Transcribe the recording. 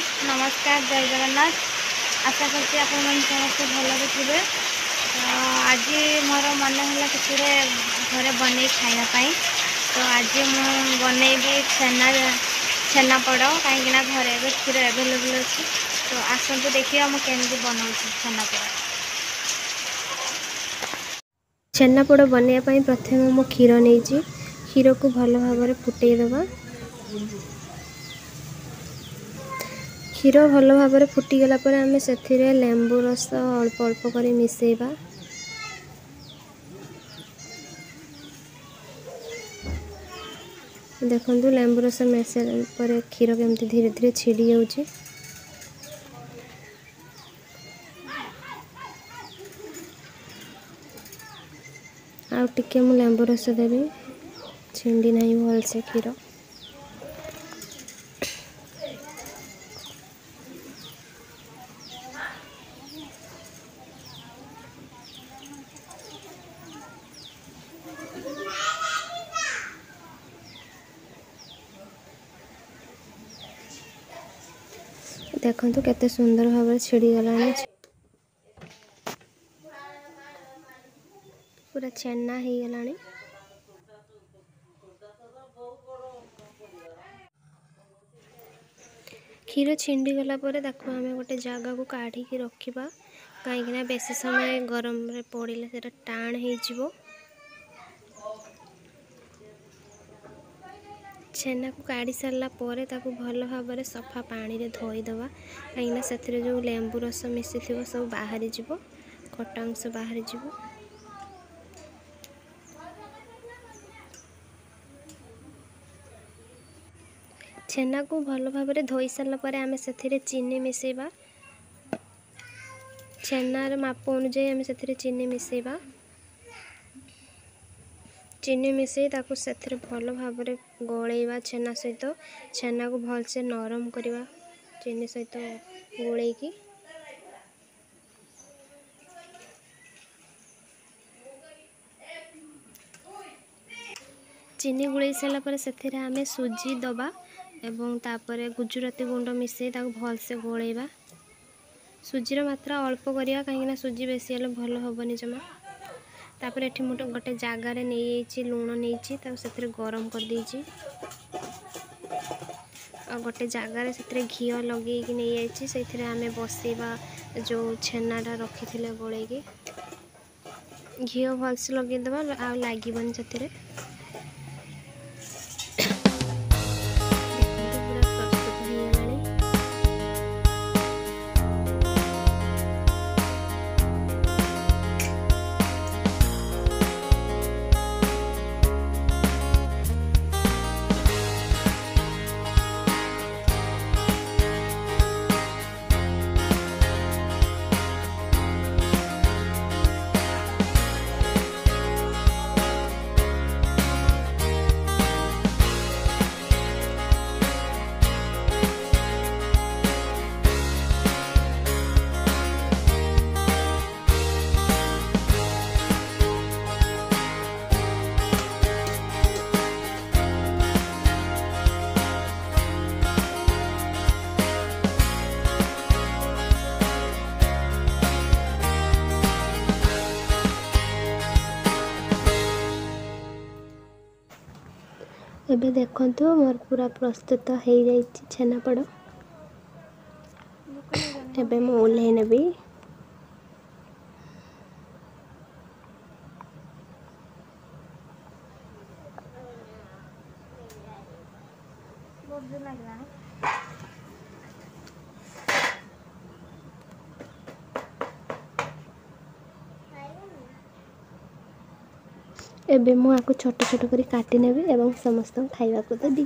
नमस्कार जय जगन्नाथ। आशा करती आप समस्ते भल थे। आज मोर मन है कि घरे बन खायापी तो आज मुझे बनईबी छेनापोड़ कहीं घरे क्षीर एभेलेबल अच्छी तो आसतु देखिए मुझे बनाऊँ छेनापोड़। छेनापोड़ बनवाई प्रथम मु क्षीर नहीं क्षीर को भल भाव फुटेदबा। क्षीर भल भाव फुटीगला आम से लेंबू रस अल्प अल्प कर मिसेबा। देखो लेंबू रस मिसेला पर क्षीर केमती धीरे धीरे छिड़ी जाऊँगी। आउ टिके मु लेंबू रस देवी छिंडी नहीं भल से क्षीर। देखो केते सुंदर भाव छिड़ी गला पूरा छेना हो गला। क्षीर छिंडी गला आम गोटे जगह को काढ़ी रखा कहीं बेसी समय गरम रे पड़े से टाण हो। छेना को काढ़ी सारा पर भल भाव सफा पानी रे धोईदबा कहीं से जो लेंबू रस मिसी थी सब बाहरी जीव खटा अंश बाहरी जीव। छेना को भल भाव धोई सारा पर आम से चीनी मिसेबा। छेनार माप अनुजाई आम से चीनी मिसेबा। चीनी मिसई ताकू से भल भाव गलैबा छेना सहित छेना को भल से नरम करवा चीनी सहित गोलैकी। चीनी गोलई सारा पर से आम सुजी दबा एवं तापर गुजराती गुंड मिसई भल से गोलैबा। सुजीर मात्रा अल्प करवा कहीं सुजी बेसी हेल्ले भल हेनी जमा। तापर एठी मुझे गोटे जगार नहीं लुण नहीं से गरम कर देछि आ गोटे जगार से घी लगे नहीं से आम बसैबा जो छेनाटा रखी थे गोलैकी घी भलसे लगेदेबा आ लगन से। एबे देखंतु मोर पूरा प्रस्तुत हो जाई छेनापोड़। एबे मु ओल्हे नेबी। एबे मु आको छोट छोट करी काटी नेबी एवं समस्त खाइबा को देबी।